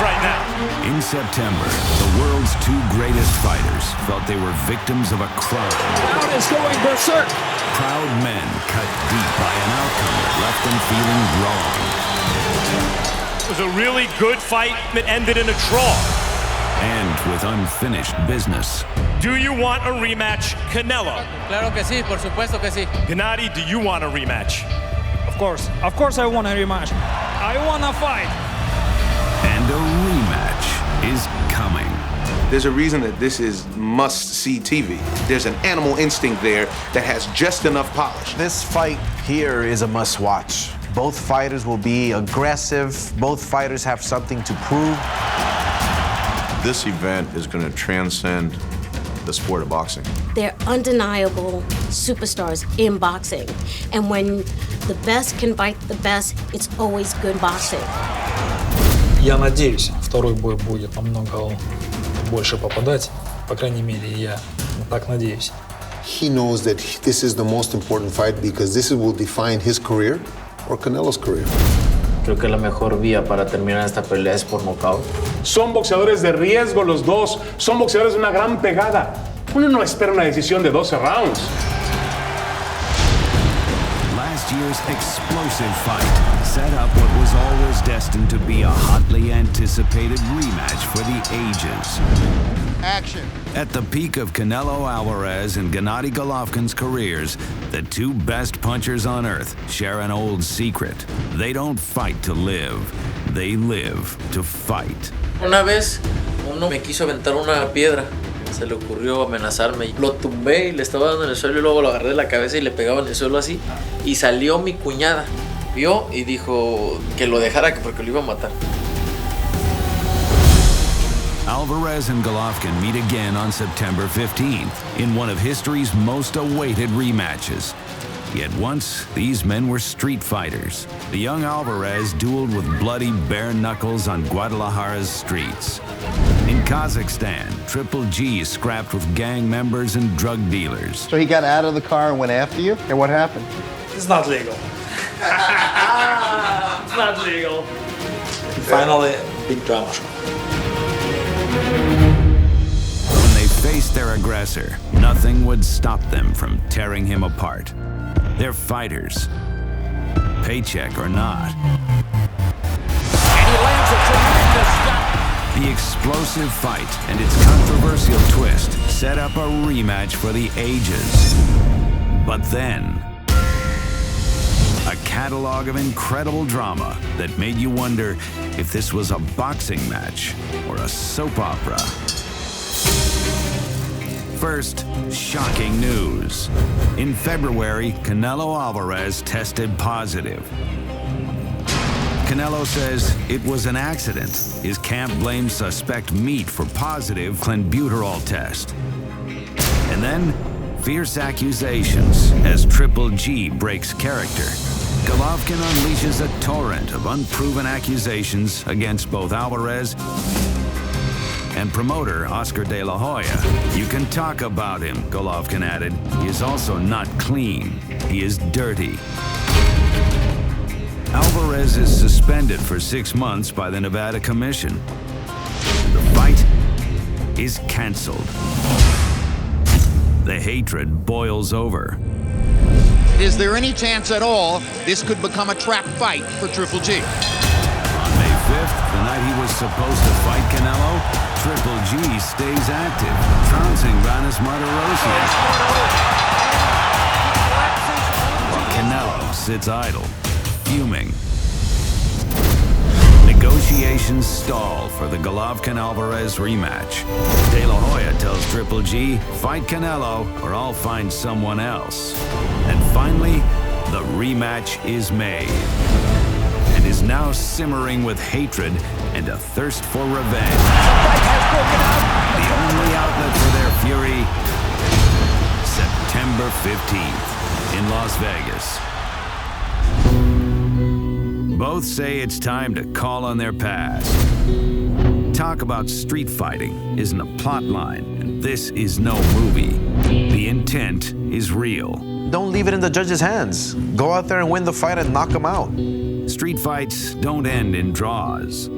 right now. In September, the world's two greatest fighters felt they were victims of a crime. Crowd is going berserk. Proud men cut deep by an outcome that left them feeling wrong. It was a really good fight that ended in a draw. And with unfinished business. Do you want a rematch, Canelo? Claro que sí, por supuesto que sí. Gennady, do you want a rematch? Of course I want a rematch. I want to fight. And a rematch is coming. There's a reason that this is must-see TV. There's an animal instinct there that has just enough polish. This fight here is a must-watch. Both fighters will be aggressive. Both fighters have something to prove. This event is going to transcend the sport of boxing. They're undeniable superstars in boxing. And when the best can fight the best, it's always good boxing. Я надеюсь, второй бой будет намного больше попадать. По крайней мере, я так надеюсь. He knows that this is the most important fight because this will define his career or Canelo's career. Creo que la mejor vía para terminar esta pelea es por nocaut. Son boxeadores de riesgo los dos. Son boxeadores de una gran pegada. Uno no espera una decisión de 12 rounds. Last year's explosive fight set up what was always destined to be a hotly anticipated rematch for the ages. Action. At the peak of Canelo Alvarez and Gennady Golovkin's careers, the two best punchers on earth share an old secret. They don't fight to live, they live to fight. Una vez, uno me quiso aventar una piedra. Se le ocurrió amenazarme. Lo tumbé y le estaba dando en el suelo y luego lo agarré de la cabeza y le pegaba en el suelo así. Y salió mi cuñada. Vio y dijo que lo dejara porque lo iba a matar. Alvarez and Golovkin meet again on September 15th in one of history's most awaited rematches. Yet once, these men were street fighters. The young Alvarez dueled with bloody bare knuckles on Guadalajara's streets. In Kazakhstan, Triple G scrapped with gang members and drug dealers. So he got out of the car and went after you? And what happened? It's not legal. It's not legal. Finally, big drama show. When they faced their aggressor, nothing would stop them from tearing him apart. They're fighters, paycheck or not. And he lands a tremendous shot. The explosive fight and its controversial twist set up a rematch for the ages. But then, a catalog of incredible drama that made you wonder if this was a boxing match or a soap opera. First, shocking news. In February, Canelo Alvarez tested positive. Canelo says it was an accident. His camp blames suspect meat for positive clenbuterol test. And then, fierce accusations as Triple G breaks character. Golovkin unleashes a torrent of unproven accusations against both Alvarez and promoter Oscar De La Hoya. You can talk about him, Golovkin added. He is also not clean. He is dirty. Alvarez is suspended for 6 months by the Nevada Commission. The fight is canceled. The hatred boils over. Is there any chance at all this could become a trap fight for Triple G? On May 5th, the night he was supposed to fight Canelo, Triple G stays active, trouncing Vanes Martirosyan. While Canelo sits idle, fuming. Negotiations stall for the Golovkin-Alvarez rematch. De La Hoya tells Triple G, fight Canelo or I'll find someone else. And finally, the rematch is made and is now simmering with hatred and a thirst for revenge. The only outlet for their fury, September 15th in Las Vegas. Both say it's time to call on their past. Talk about street fighting isn't a plot line, and this is no movie. The intent is real. Don't leave it in the judge's hands. Go out there and win the fight and knock him out. Street fights don't end in draws.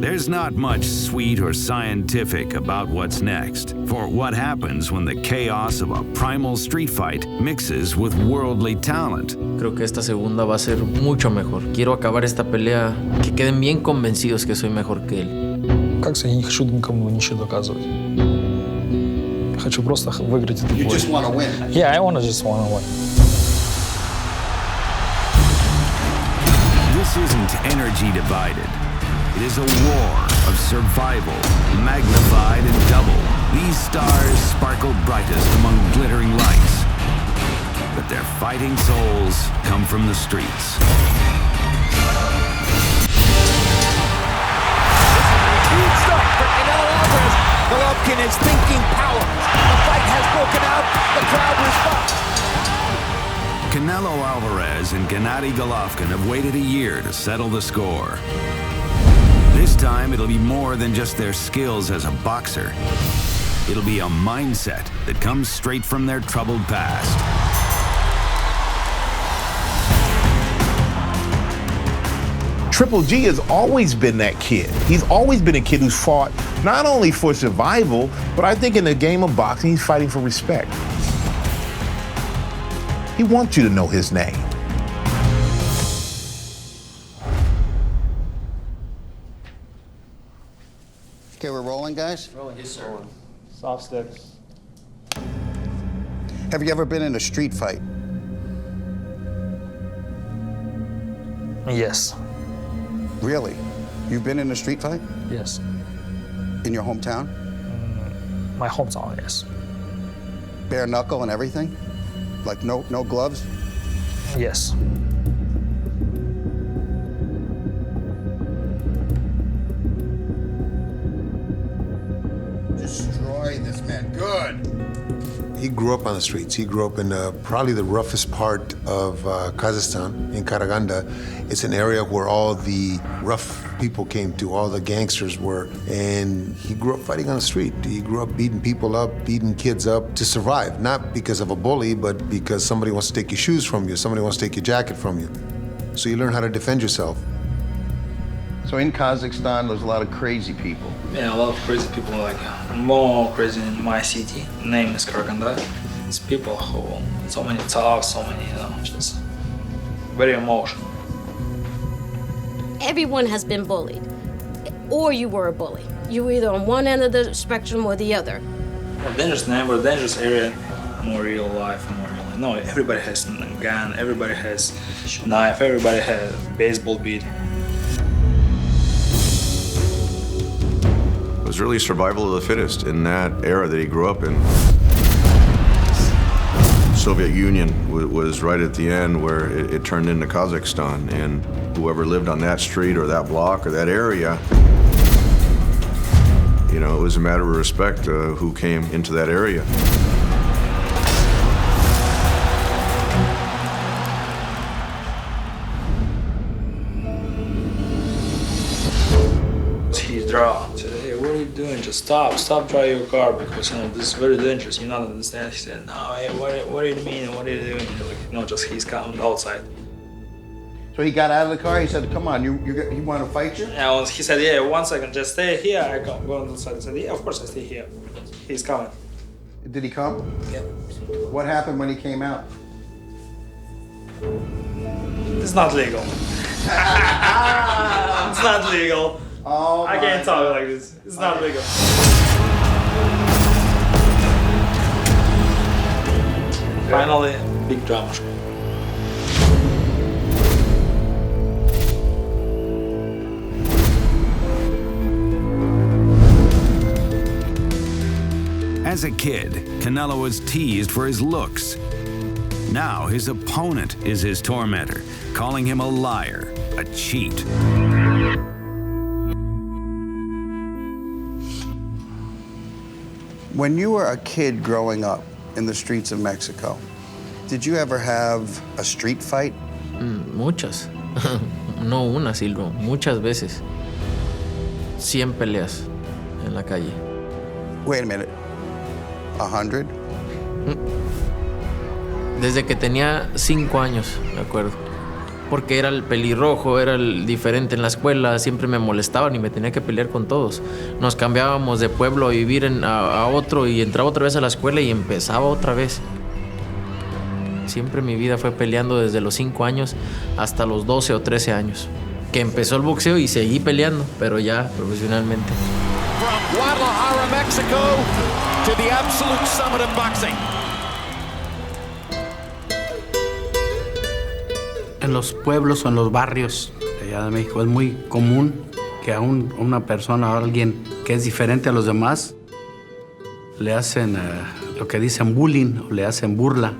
There's not much sweet or scientific about what's next, for what happens when the chaos of a primal street fight mixes with worldly talent. Creo que esta segunda va a ser mucho mejor. Quiero acabar esta pelea, que queden bien convencidos que soy mejor que él. Как я не хочу никому ничего доказывать. Я хочу просто выиграть этот бой. You just want to win. Yeah, I just want to win. This isn't energy divided. It is a war of survival, magnified and doubled. These stars sparkle brightest among glittering lights, but their fighting souls come from the streets. Huge stuff for Canelo Alvarez. Golovkin is thinking power. The fight has broken out. The crowd responds. Canelo Alvarez and Gennady Golovkin have waited a year to settle the score. This time, it'll be more than just their skills as a boxer. It'll be a mindset that comes straight from their troubled past. Triple G has always been that kid. He's always been a kid who's fought not only for survival, but I think in the game of boxing, he's fighting for respect. He wants you to know his name. Okay, we're rolling, guys? Rolling. Yes, sir. Soft steps. Have you ever been in a street fight? Yes. Really? You've been in a street fight? Yes. In your hometown? My hometown, yes. Bare knuckle and everything? Like no gloves? Yes. Destroy this man. Good. He grew up on the streets. He grew up in probably the roughest part of Kazakhstan, in Karaganda. It's an area where all the rough people came to, all the gangsters were. And he grew up fighting on the street. He grew up beating people up, beating kids up to survive. Not because of a bully, but because somebody wants to take your shoes from you, somebody wants to take your jacket from you. So you learn how to defend yourself. So in Kazakhstan, there's a lot of crazy people. Yeah, a lot of crazy people, like more crazy in my city. Name is Karaganda. It's people who so many talks, so many, just very emotional. Everyone has been bullied, or you were a bully. You were either on one end of the spectrum or the other. Dangerous neighbor, dangerous area, more real life, more real life. No, everybody has a gun, everybody has knife, everybody has baseball beat. It was really survival of the fittest in that era that he grew up in. Soviet Union was right at the end where it turned into Kazakhstan, and whoever lived on that street or that block or that area, you know, it was a matter of respect who came into that area. He dropped. Hey, what are you doing? Just stop driving your car because this is very dangerous. You not understand? He said, no, hey, what do you mean? What are you doing? Like, just he's coming outside. So he got out of the car. He said, "Come on, you want to fight you?" Yeah, he said, "Yeah, 1 second, just stay here." I go on the side. I said, "Yeah, of course I stay here." He's coming. Did he come? Yeah. What happened when he came out? It's not legal. It's not legal. Oh, I can't talk like this. It's not legal. Finally, big drama. As a kid, Canelo was teased for his looks. Now his opponent is his tormentor, calling him a liar, a cheat. When you were a kid growing up in the streets of Mexico, did you ever have a street fight? Muchas. No una, Silvio. Muchas veces. 100 peleas en la calle. Wait a minute. 100? Desde que tenía 5 años, me acuerdo. porque era el pelirrojo, era el diferente en la escuela, siempre me molestaban y me tenía que pelear con todos. Nos cambiábamos de pueblo a vivir a otro y entraba otra vez a la escuela y empezaba otra vez. Siempre mi vida fue peleando desde los 5 años hasta los 12 o 13 años. Que empezó el boxeo y seguí peleando, pero ya profesionalmente. From Guadalajara, Mexico, to the absolute summit of boxing. En los pueblos o en los barrios de allá de México es muy común que a una persona o a alguien que es diferente a los demás le hacen lo que dicen bullying o le hacen burla.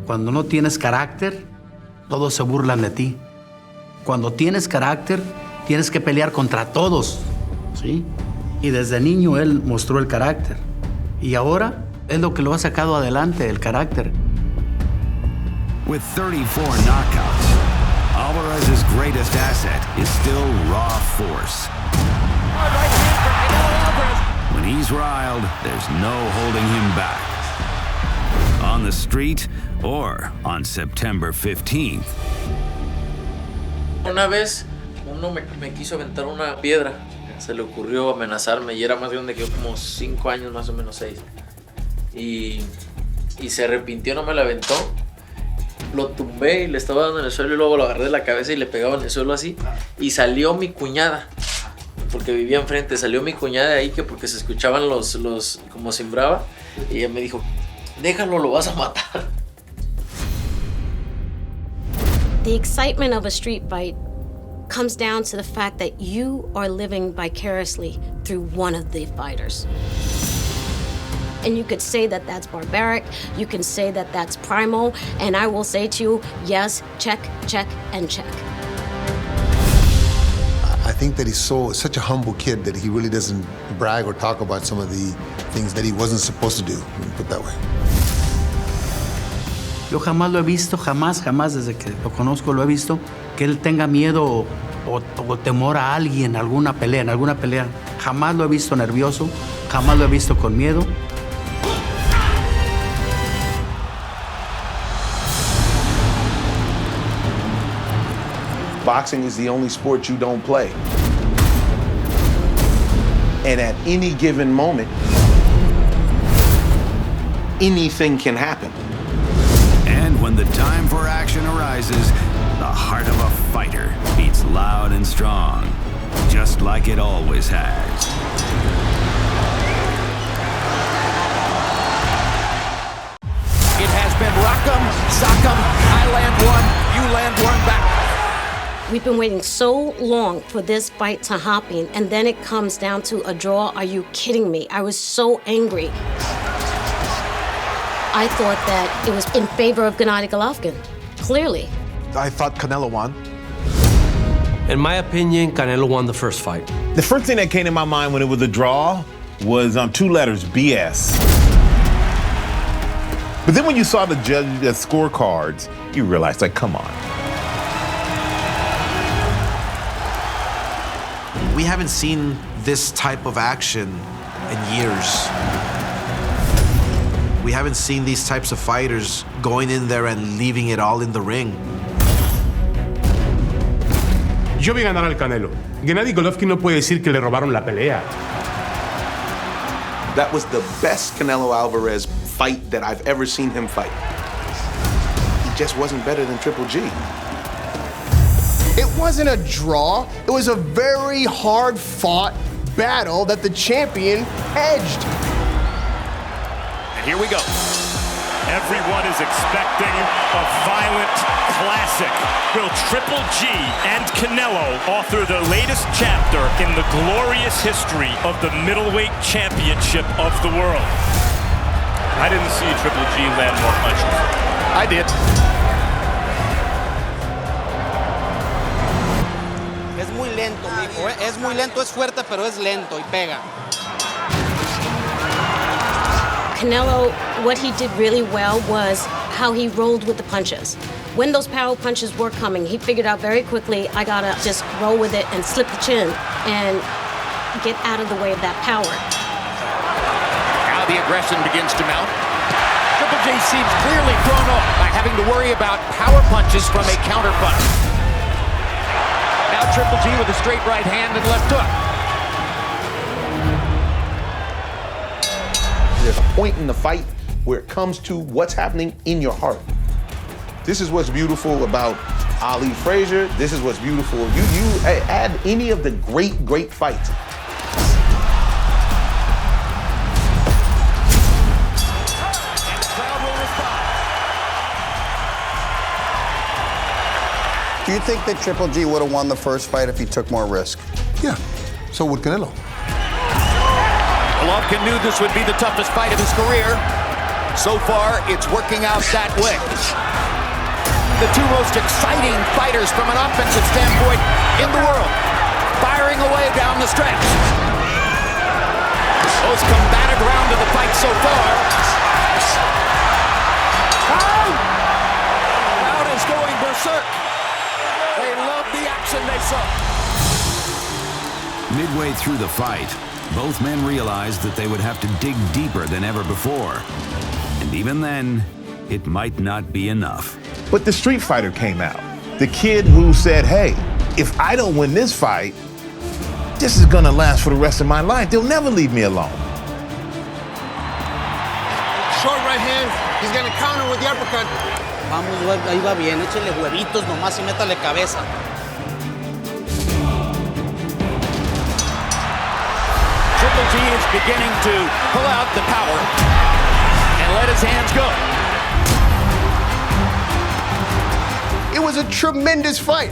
Cuando no tienes carácter, todos se burlan de ti. Cuando tienes carácter, tienes que pelear contra todos, ¿sí? Y desde niño él mostró el carácter. Y ahora es lo que lo ha sacado adelante, el carácter. With 34 knockouts, Alvarez's greatest asset is still raw force. When he's riled, there's no holding him back. On the street or on September 15th. Una vez uno me quiso aventar una piedra. Se le ocurrió amenazarme y era más grande que yo, como 5 años, más o menos 6. Y se arrepintió, no me la aventó. Lo tumbé y le estaba dando en el suelo y luego lo agarré de la cabeza y le pegaba en el suelo así. Y salió mi cuñada, porque vivía enfrente. Salió mi cuñada de ahí que porque se escuchaban los como sembraba. Y ella me dijo, déjalo, lo vas a matar. The excitement of a street fight comes down to the fact that you are living vicariously through one of the fighters. And you could say that that's barbaric, you can say that that's primal, and I will say to you, yes, check, check, and check. I think that he's such a humble kid that he really doesn't brag or talk about some of the things that he wasn't supposed to do, put it that way. Yo jamás lo he visto, jamás desde que lo conozco lo he visto, que él tenga miedo o temor a alguien, en alguna pelea. Jamás lo he visto nervioso, jamás lo he visto con miedo. Boxing is the only sport you don't play. And at any given moment, anything can happen. And when the time for action arises, the heart of a fighter beats loud and strong, just like it always has. It has been rock'em, sock'em, I land one, you land one back. We've been waiting so long for this fight to happen, and then it comes down to a draw. Are you kidding me? I was so angry. I thought that it was in favor of Gennady Golovkin, clearly. I thought Canelo won. In my opinion, Canelo won the first fight. The first thing that came to my mind when it was a draw was 2 letters, BS. But then when you saw the scorecards, you realized, like, come on. We haven't seen this type of action in years. We haven't seen these types of fighters going in there and leaving it all in the ring. Yo vi ganar al Canelo. Gennady Golovkin no puede decir que le robaron la pelea. That was the best Canelo Alvarez fight that I've ever seen him fight. He just wasn't better than Triple G. It wasn't a draw. It was a very hard-fought battle that the champion edged. And here we go. Everyone is expecting a violent classic. Will Triple G and Canelo author the latest chapter in the glorious history of the middleweight championship of the world? I didn't see Triple G land more punches. I did. Es muy lento, mijo, ¿eh? Es muy lento, es fuerte, pero es lento y pega. Canelo, what he did really well was how he rolled with the punches. When those power punches were coming, he figured out very quickly, I gotta just roll with it and slip the chin and get out of the way of that power. Now the aggression begins to mount. Triple G G seems clearly thrown off by having to worry about power punches from a counter punch. Now Triple G with a straight right hand and left hook. There's a point in the fight where it comes to what's happening in your heart. This is what's beautiful about Ali Frazier. This is what's beautiful. You add any of the great fights. Do you think that Triple G would have won the first fight if he took more risk? Yeah, so would Canelo. Golovkin knew this would be the toughest fight of his career. So far, it's working out that way. The two most exciting fighters from an offensive standpoint in the world, firing away down the stretch. Most combative round of the fight so far. Crowd is going berserk. They love the action they saw. Midway through the fight, both men realized that they would have to dig deeper than ever before. And even then, it might not be enough. But the Street Fighter came out. The kid who said, hey, if I don't win this fight, this is gonna last for the rest of my life. They'll never leave me alone. Short right hand, he's gonna counter with the uppercut. Vamos, ahí va bien, échale huevitos nomás y métale cabeza. Triple G is beginning to pull out the power and let his hands go. It was a tremendous fight.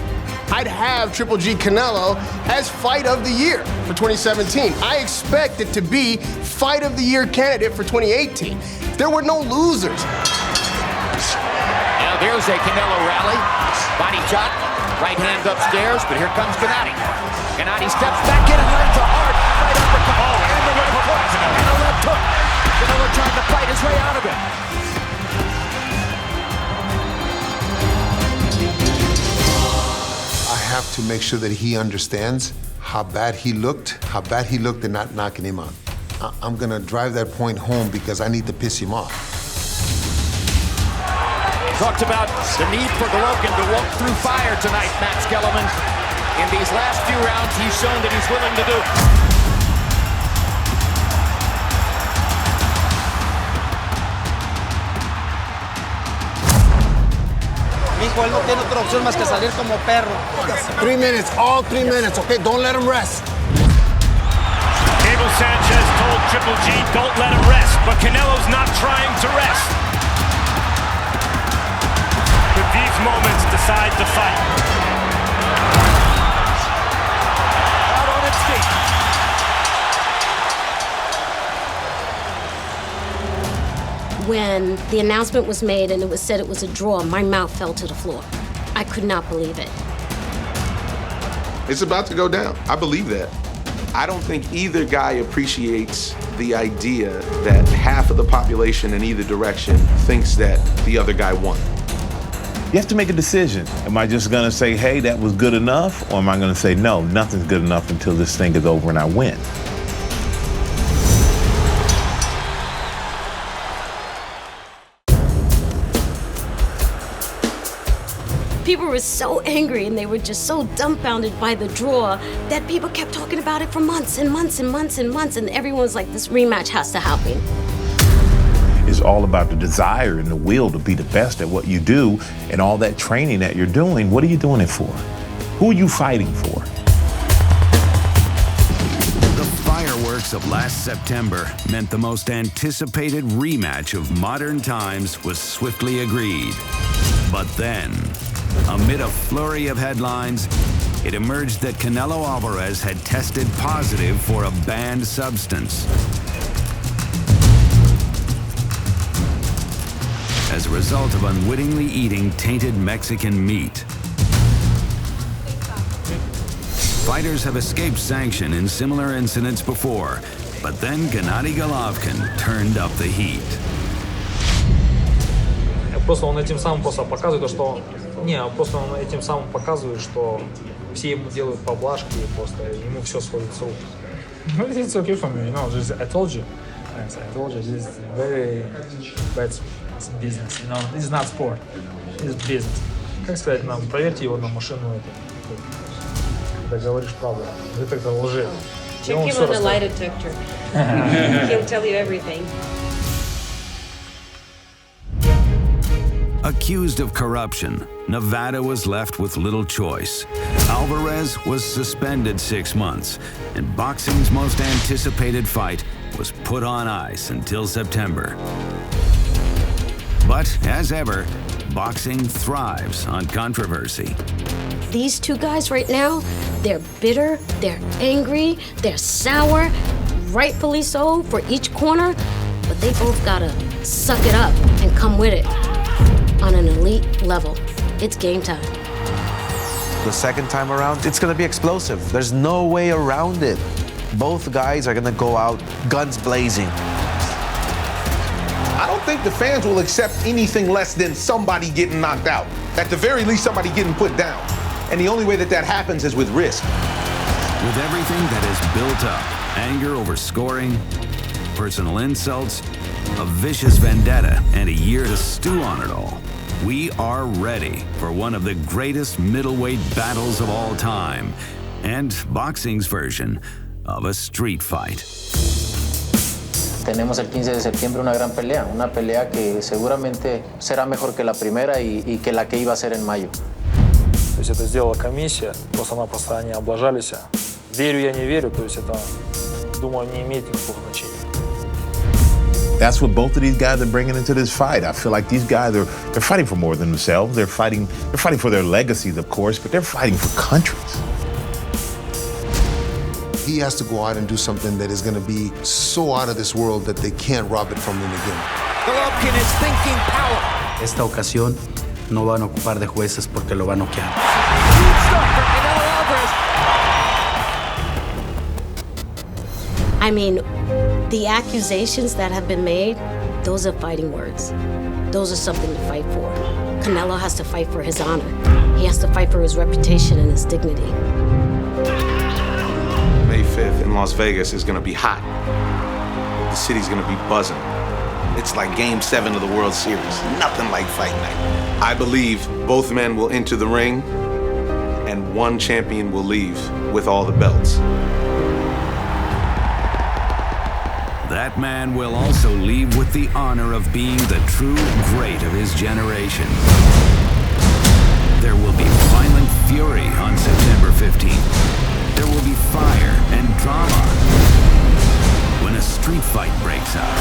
I'd have Triple G Canelo as Fight of the Year for 2017. I expect it to be Fight of the Year candidate for 2018. There were no losers. Now there's a Canelo rally. Body shot, right hand upstairs, but here comes Gennady. Gennady steps back in and lands a hard right uppercut. Oh, and the left hook. And the left hook. Canelo trying to fight his way out of it. I have to make sure that he understands how bad he looked and not knocking him out. I'm gonna drive that point home because I need to piss him off. Talked about the need for Golovkin to walk through fire tonight, Max Kellerman. In these last few rounds, he's shown that he's willing to do it. Mijo, él no tiene otra opción más que salir como perro. 3 minutes, all 3 minutes, okay? Don't let him rest. Abel Sanchez told Triple G, don't let him rest, but Canelo's not trying to rest. But these moments decide the fight. Out on its feet. When the announcement was made and it was said it was a draw, my mouth fell to the floor. I could not believe it. It's about to go down. I believe that. I don't think either guy appreciates the idea that half of the population in either direction thinks that the other guy won. You have to make a decision. Am I just gonna say, hey, that was good enough? Or am I gonna say, no, nothing's good enough until this thing is over and I win? People were so angry and they were just so dumbfounded by the draw that people kept talking about it for months and months and months and months, and everyone was like, this rematch has to happen. It's all about the desire and the will to be the best at what you do, and all that training that you're doing. What are you doing it for? Who are you fighting for? The fireworks of last September meant the most anticipated rematch of modern times was swiftly agreed. But then, amid a flurry of headlines, it emerged that Canelo Alvarez had tested positive for a banned substance. As a result of unwittingly eating tainted Mexican meat. Fighters have escaped sanction in similar incidents before, but then Gennady Golovkin turned up the heat. Просто он этим самым просто показывает, что просто он этим самым показывает, что все ему делают поблажки, и просто ему все сходит с рук. Well, it's okay for me, just I told you. I told you, this is very bad It's business, you know. This is not sport. It's business. Как сказать нам, проверьте его на машину эту. Когда говоришь правду. Детектор лжи. Check him on the lie detector. He'll tell you everything. Accused of corruption, Nevada was left with little choice. Alvarez was suspended 6 months, and boxing's most anticipated fight was put on ice until September. But as ever, boxing thrives on controversy. These two guys right now, they're bitter, they're angry, they're sour, rightfully so for each corner, but they both gotta suck it up and come with it on an elite level. It's game time. The second time around, it's going to be explosive. There's no way around it. Both guys are going to go out guns blazing. I don't think the fans will accept anything less than somebody getting knocked out. At the very least, somebody getting put down. And the only way that that happens is with risk. With everything that is built up, anger over scoring, personal insults, a vicious vendetta, and a year to stew on it all, we are ready for one of the greatest middleweight battles of all time, and boxing's version of a street fight. Tenemos el 15 de septiembre una gran pelea, una pelea que seguramente será mejor que la primera y que la que iba a ser en mayo. То есть это сделала комиссия, просто-напросто они облажались. Верю я, не верю, то есть это, думаю, не имеет никакого значения. That's what both of these guys are bringing into this fight. I feel like these guys they're fighting for more than themselves. They're fighting for their legacies, of course, but they're fighting for countries. He has to go out and do something that is going to be so out of this world that they can't rob it from him again. Golovkin is thinking power. Esta ocasión no van a ocupar de jueces porque lo va a noquear. Huge start for Canelo Alvarez. I mean, the accusations that have been made, those are fighting words. Those are something to fight for. Canelo has to fight for his honor. He has to fight for his reputation and his dignity. May 5th in Las Vegas is gonna be hot. The city's gonna be buzzing. It's like Game 7 of the World Series. Nothing like fight night. I believe both men will enter the ring and one champion will leave with all the belts. That man will also leave with the honor of being the true great of his generation. There will be violent fury on September 15th. There will be fire and drama when a street fight breaks out.